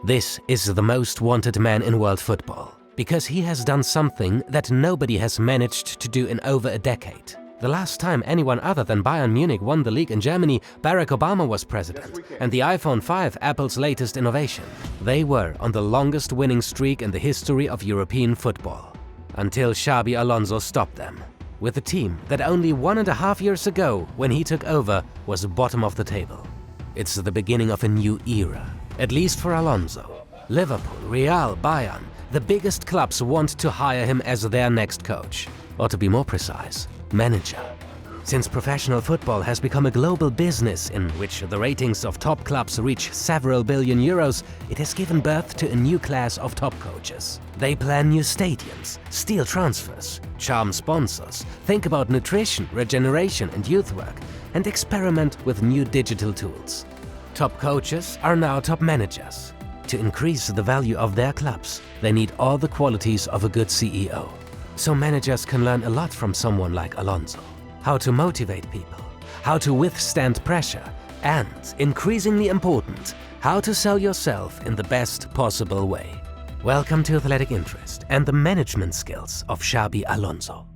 This is the most wanted man in world football, because he has done something that nobody has managed to do in over a decade. The last time anyone other than Bayern Munich won the league in Germany, Barack Obama was president, and the iPhone 5, Apple's latest innovation. They were on the longest winning streak in the history of European football, until Xabi Alonso stopped them, with a team that only 1.5 years ago, when he took over, was bottom of the table. It's the beginning of a new era, at least for Alonso. Liverpool, Real, Bayern, the biggest clubs want to hire him as their next coach, or to be more precise, manager. Since professional football has become a global business in which the ratings of top clubs reach several billion euros, it has given birth to a new class of top coaches. They plan new stadiums, steal transfers, charm sponsors, think about nutrition, regeneration and youth work, and experiment with new digital tools. Top coaches are now top managers. To increase the value of their clubs, they need all the qualities of a good CEO. So managers can learn a lot from someone like Alonso. How to motivate people, how to withstand pressure, and, increasingly important, how to sell yourself in the best possible way. Welcome to Athletic Interest and the management skills of Xabi Alonso.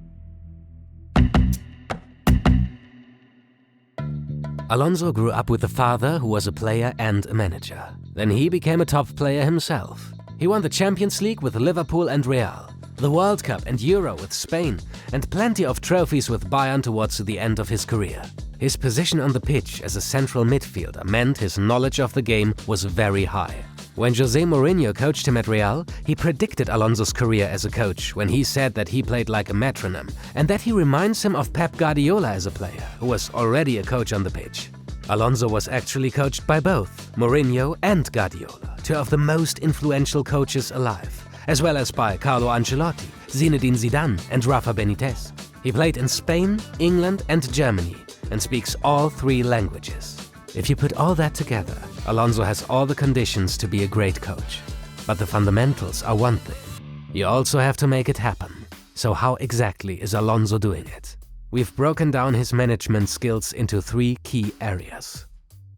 Alonso grew up with a father who was a player and a manager. Then he became a top player himself. He won the Champions League with Liverpool and Real, the World Cup and Euro with Spain, and plenty of trophies with Bayern towards the end of his career. His position on the pitch as a central midfielder meant his knowledge of the game was very high. When Jose Mourinho coached him at Real, he predicted Alonso's career as a coach when he said that he played like a metronome and that he reminds him of Pep Guardiola as a player, who was already a coach on the pitch. Alonso was actually coached by both Mourinho and Guardiola, two of the most influential coaches alive, as well as by Carlo Ancelotti, Zinedine Zidane and Rafa Benitez. He played in Spain, England and Germany and speaks all 3 languages. If you put all that together, Alonso has all the conditions to be a great coach. But the fundamentals are one thing. You also have to make it happen. So how exactly is Alonso doing it? We've broken down his management skills into 3 key areas.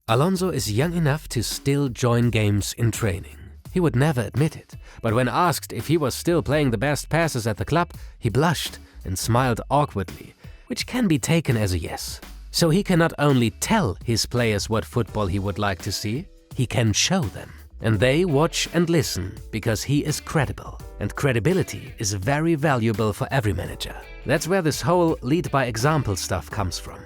Alonso is young enough to still join games in training. He would never admit it, but when asked if he was still playing the best passes at the club, he blushed and smiled awkwardly, which can be taken as a yes. So he can not only tell his players what football he would like to see, he can show them. And they watch and listen because he is credible. And credibility is very valuable for every manager. That's where this whole lead by example stuff comes from.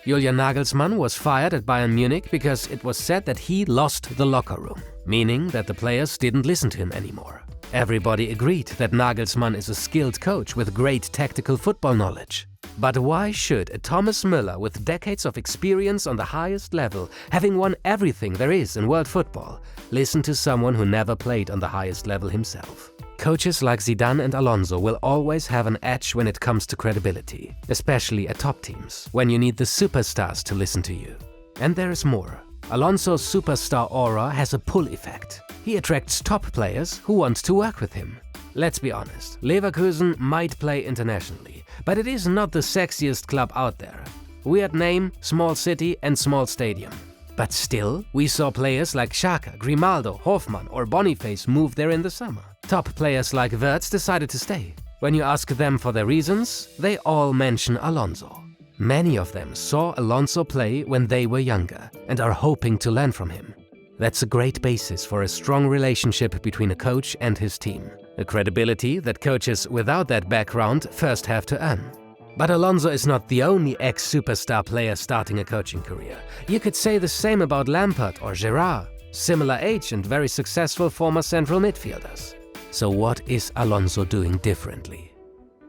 Julian Nagelsmann was fired at Bayern Munich because it was said that he lost the locker room, meaning that the players didn't listen to him anymore. Everybody agreed that Nagelsmann is a skilled coach with great tactical football knowledge. But why should a Thomas Müller with decades of experience on the highest level, having won everything there is in world football, listen to someone who never played on the highest level himself? Coaches like Zidane and Alonso will always have an edge when it comes to credibility, especially at top teams, when you need the superstars to listen to you. And there is more. Alonso's superstar aura has a pull effect. He attracts top players who want to work with him. Let's be honest, Leverkusen might play internationally, but it is not the sexiest club out there. Weird name, small city and small stadium. But still, we saw players like Xhaka, Grimaldo, Hofmann or Boniface move there in the summer. Top players like Wirtz decided to stay. When you ask them for their reasons, they all mention Alonso. Many of them saw Alonso play when they were younger and are hoping to learn from him. That's a great basis for a strong relationship between a coach and his team. A credibility that coaches without that background first have to earn. But Alonso is not the only ex-superstar player starting a coaching career. You could say the same about Lampard or Gerrard, similar age and very successful former central midfielders. So what is Alonso doing differently?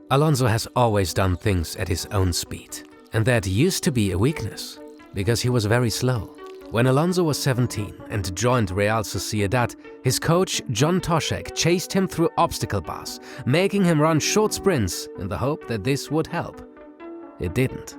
Alonso has always done things at his own speed. And that used to be a weakness, because he was very slow. When Alonso was 17 and joined Real Sociedad, his coach John Toshek chased him through obstacle bars, making him run short sprints in the hope that this would help. It didn't.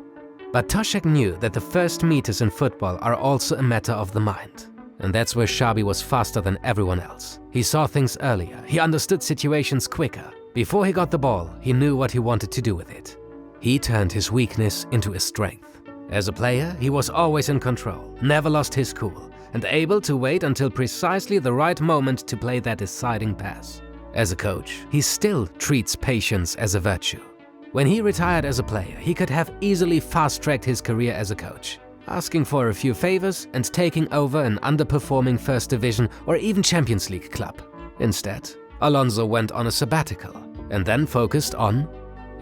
But Toshek knew that the first meters in football are also a matter of the mind. And that's where Xabi was faster than everyone else. He saw things earlier, he understood situations quicker. Before he got the ball, he knew what he wanted to do with it. He turned his weakness into a strength. As a player, he was always in control, never lost his cool, and able to wait until precisely the right moment to play that deciding pass. As a coach, he still treats patience as a virtue. When he retired as a player, he could have easily fast-tracked his career as a coach, asking for a few favors and taking over an underperforming First Division or even Champions League club. Instead, Alonso went on a sabbatical and then focused on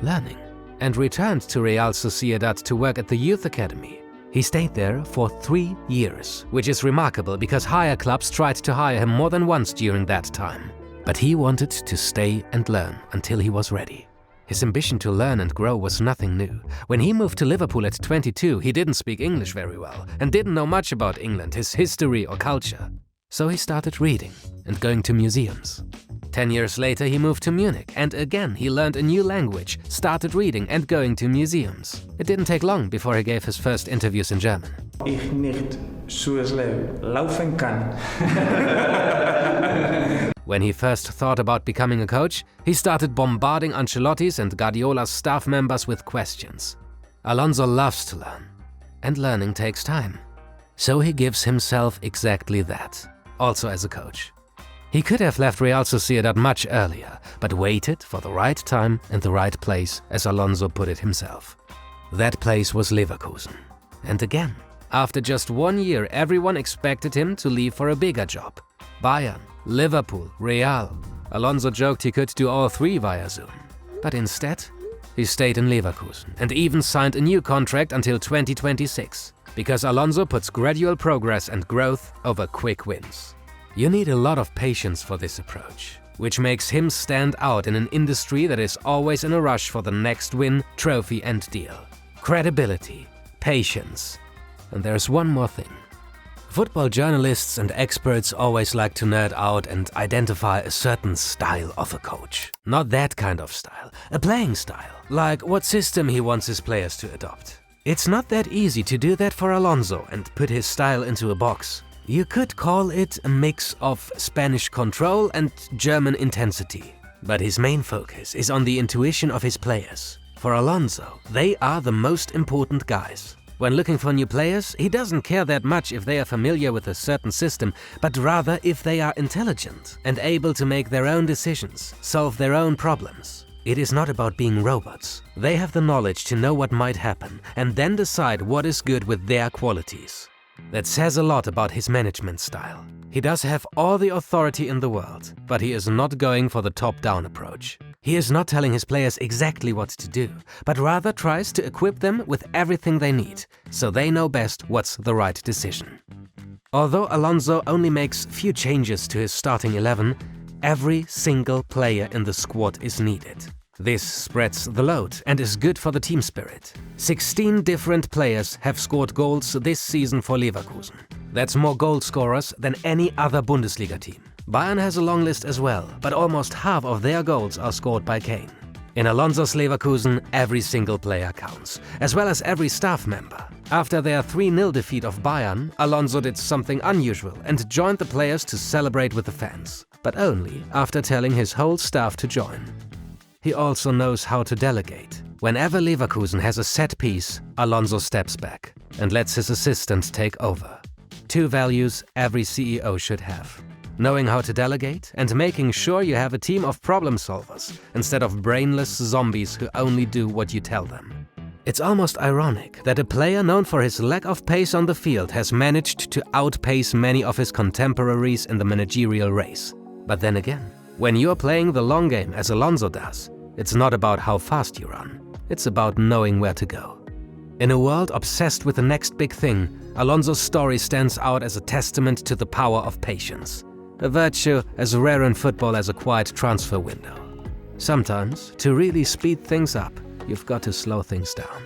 learning and returned to Real Sociedad to work at the youth academy. He stayed there for 3 years, which is remarkable because higher clubs tried to hire him more than once during that time. But he wanted to stay and learn until he was ready. His ambition to learn and grow was nothing new. When he moved to Liverpool at 22, he didn't speak English very well and didn't know much about England, his history or culture. So he started reading and going to museums. 10 years later, he moved to Munich, and again he learned a new language, started reading and going to museums. It didn't take long before he gave his first interviews in German. Ich nicht so schnell laufen kann. When he first thought about becoming a coach, he started bombarding Ancelotti's and Guardiola's staff members with questions. Alonso loves to learn, and learning takes time. So he gives himself exactly that, also as a coach. He could have left Real Sociedad much earlier, but waited for the right time and the right place, as Alonso put it himself. That place was Leverkusen. And again, after just 1 year, everyone expected him to leave for a bigger job. Bayern, Liverpool, Real. Alonso joked he could do all three via Zoom. But instead, he stayed in Leverkusen and even signed a new contract until 2026, because Alonso puts gradual progress and growth over quick wins. You need a lot of patience for this approach, which makes him stand out in an industry that is always in a rush for the next win, trophy and deal. Credibility, patience. And there's one more thing. Football journalists and experts always like to nerd out and identify a certain style of a coach. Not that kind of style, a playing style, like what system he wants his players to adopt. It's not that easy to do that for Alonso and put his style into a box. You could call it a mix of Spanish control and German intensity. But his main focus is on the intuition of his players. For Alonso, they are the most important guys. When looking for new players, he doesn't care that much if they are familiar with a certain system, but rather if they are intelligent and able to make their own decisions, solve their own problems. It is not about being robots. They have the knowledge to know what might happen and then decide what is good with their qualities. That says a lot about his management style. He does have all the authority in the world, but he is not going for the top-down approach. He is not telling his players exactly what to do, but rather tries to equip them with everything they need, so they know best what's the right decision. Although Alonso only makes few changes to his starting 11, every single player in the squad is needed. This spreads the load and is good for the team spirit. 16 different players have scored goals this season for Leverkusen. That's more goal scorers than any other Bundesliga team. Bayern has a long list as well, but almost half of their goals are scored by Kane. In Alonso's Leverkusen, every single player counts, as well as every staff member. After their 3-0 defeat of Bayern, Alonso did something unusual and joined the players to celebrate with the fans, but only after telling his whole staff to join. He also knows how to delegate. Whenever Leverkusen has a set piece, Alonso steps back and lets his assistant take over. 2 values every CEO should have: knowing how to delegate and making sure you have a team of problem solvers instead of brainless zombies who only do what you tell them. It's almost ironic that a player known for his lack of pace on the field has managed to outpace many of his contemporaries in the managerial race. But then again, when you're playing the long game as Alonso does, it's not about how fast you run, it's about knowing where to go. In a world obsessed with the next big thing, Alonso's story stands out as a testament to the power of patience. A virtue as rare in football as a quiet transfer window. Sometimes, to really speed things up, you've got to slow things down.